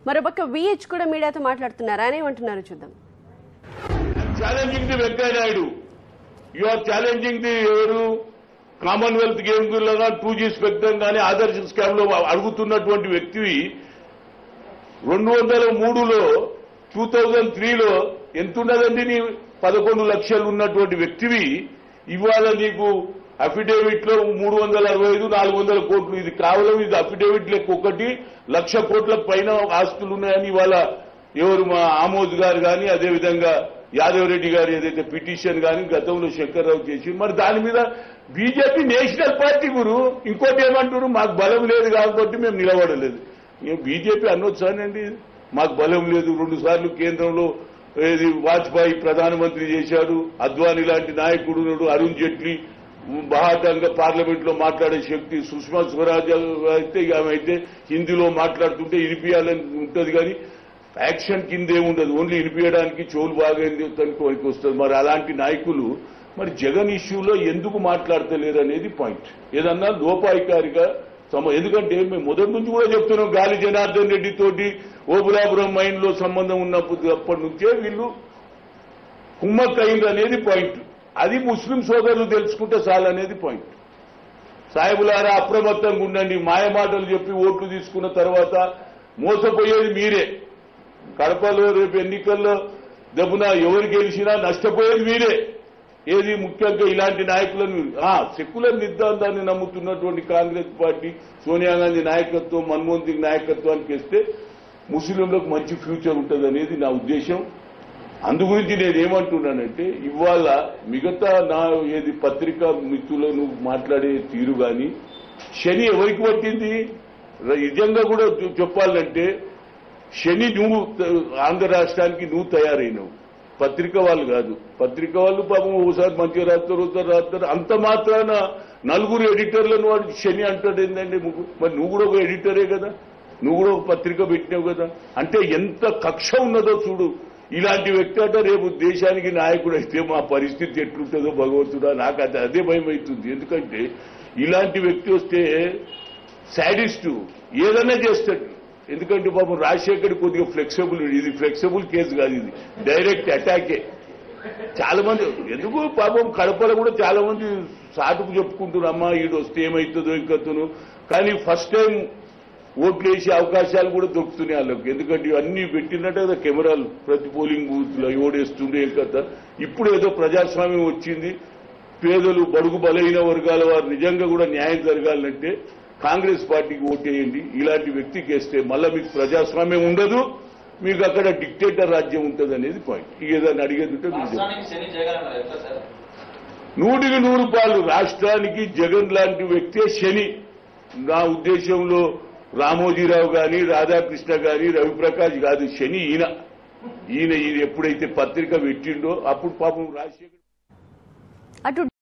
మరోపక్క విహెచ్ కూడా మీడియాతో మాట్లాడుతున్నారు. ఆయన ఏమంటున్నారు చూద్దాం. Challenging the Venkaiah Naidu, you are challenging the ఎవరు కామన్వెల్త్ గేమ్ లాగా 2G స్పెక్ట్రమ్ కానీ ఆదర్శ స్కామ్ లో అడుగుతున్నటువంటి వ్యక్తివి 203లో 2003లో ఎంతున్నదండి నీ 11 లక్షలు ఉన్నటువంటి వ్యక్తివి ఇవాళ నీకు అఫిడేవిట్ లో 365 400 కోట్లు ఇది కేవలం ఇది అఫిడేవిట్ లెక్క 1,00,000 కోట్ల పైన ఆస్తులు ఉన్నాయని ఇవాళ ఎవరు మా ఆమోద్ గారు కానీ అదేవిధంగా యాదవ్ రెడ్డి గారు ఏదైతే పిటిషన్ కానీ గతంలో శంకర్రావు చేసి మరి దాని మీద బీజేపీ నేషనల్ పార్టీ గురు ఇంకోటి ఏమంటారు మాకు బలం లేదు కాబట్టి మేము నిలబడలేదు. బీజేపీ అనొచ్చానండి మాకు బలం లేదు. 2 సార్లు కేంద్రంలో ఏది వాజ్పేయి ప్రధానమంత్రి చేశాడు, అద్వానీ లాంటి నాయకుడు అరుణ్ జైట్లీ బహాటంగా పార్లమెంట్ లో మాట్లాడే శక్తి, సుష్మా స్వరాజ్ అయితే ఆమె అయితే హిందీలో మాట్లాడుతుంటే ఇనిపియాలని ఉంటుంది కానీ యాక్షన్ కిందే ఉండదు, ఓన్లీ ఇనిపించడానికి చెవులు బాగైంది తనకి వస్తుంది. మరి అలాంటి నాయకులు మరి జగన్ ఇష్యూలో ఎందుకు మాట్లాడతలేరు అనేది పాయింట్. ఏదన్నా లోపాయికారిగా ఎందుకంటే మేము మొదటి నుంచి కూడా చెప్తున్నాం గాలి జనార్దన్ రెడ్డి తోటి ఓబులాపురం మైన్ లో సంబంధం ఉన్నప్పటి నుంచే వీళ్ళు కుమ్మక్ అయింది అనేది పాయింట్. అది ముస్లిం సోదరులు తెలుసుకుంటే చాలనేది పాయింట్. సాయిబులారా అప్రమత్తంగా ఉండండి, మాయమాటలు చెప్పి ఓట్లు తీసుకున్న తర్వాత మోసపోయేది మీరే. కడపలో రేపు ఎన్నికల్లో దెబ్బన ఎవరు గెలిచినా నష్టపోయేది మీరే. ఏది ముఖ్యంగా ఇలాంటి నాయకులను సెక్యులర్ నిర్ధారణాన్ని నమ్ముతున్నటువంటి కాంగ్రెస్ పార్టీ సోనియా గాంధీ నాయకత్వం మన్మోహన్ సింగ్ నాయకత్వానికి ఇస్తే ముస్లింలకు మంచి ఫ్యూచర్ ఉంటుంది అనేది నా ఉద్దేశం. అందుగురించి నేనేమంటున్నానంటే ఇవాళ మిగతా నా ఏది పత్రికా మిత్రులను మాట్లాడే తీరు కానీ శని ఎవరికి పట్టింది నిజంగా కూడా చెప్పాలంటే శని నువ్వు ఆంధ్ర రాష్ట్రానికి నువ్వు తయారైనవు, పత్రిక వాళ్ళు కాదు. పత్రిక వాళ్ళు పాపం ఒకసారి మంచిగా రాస్తారు అంత మాత్రాన 4 ఎడిటర్లను వాడు శని అంటాడు ఏంటంటే మరి నువ్వు కూడా ఒక ఎడిటరే కదా, నువ్వు కూడా ఒక పత్రిక పెట్టినావు కదా. అంటే ఎంత కక్ష ఉన్నదో చూడు. ఇలాంటి వ్యక్తి అంటే రేపు దేశానికి నాయకుడు అయితే మా పరిస్థితి ఎట్లుంటుందో భగవంతుడా నాకు అదే భయం అవుతుంది. ఎందుకంటే ఇలాంటి వ్యక్తి వస్తే శాడిస్టు ఏదైనా చేస్తాడు. ఎందుకంటే పాపం రాజశేఖర్ కొద్దిగా ఫ్లెక్సిబుల్, ఇది ఫ్లెక్సిబుల్ కేసు కాదు, ఇది డైరెక్ట్ అటాకే. చాలా మంది ఎందుకు పాపం కడపలో కూడా చాలా మంది సాటుకు చెప్పుకుంటున్నారు అమ్మా ఈడు వస్తే ఏమవుతుందో ఇంకతను. కానీ ఫస్ట్ టైం ఓట్లు వేసే అవకాశాలు కూడా దొరుకుతున్నాయి వాళ్ళకి. ఎందుకంటే ఇవన్నీ పెట్టినట్టు కదా కెమెరాలు ప్రతి పోలింగ్ బూత్ లో ఓడేస్తుండే కదా. ఇప్పుడు ఏదో ప్రజాస్వామ్యం వచ్చింది, పేదలు బడుగు బలైన వర్గాల వారు నిజంగా కూడా న్యాయం జరగాలంటే కాంగ్రెస్ పార్టీకి ఓటేయండి. ఇలాంటి వ్యక్తికి వేస్తే మళ్ళా మీకు ప్రజాస్వామ్యం ఉండదు, మీకు అక్కడ డిక్టేటర్ రాజ్యం ఉంటుంది అనేది పాయింట్. ఏదైనా అడిగేది ఉంటే 100% రాష్ట్రానికి జగన్ లాంటి వ్యక్తే శని. నా ఉద్దేశంలో రామోజీరావు గాని రాధాకృష్ణ గాని రవిప్రకాష్ కాదు, శని ఈయన ఎప్పుడైతే పత్రిక పెట్టిండో అప్పుడు పాపం రాజశేఖర్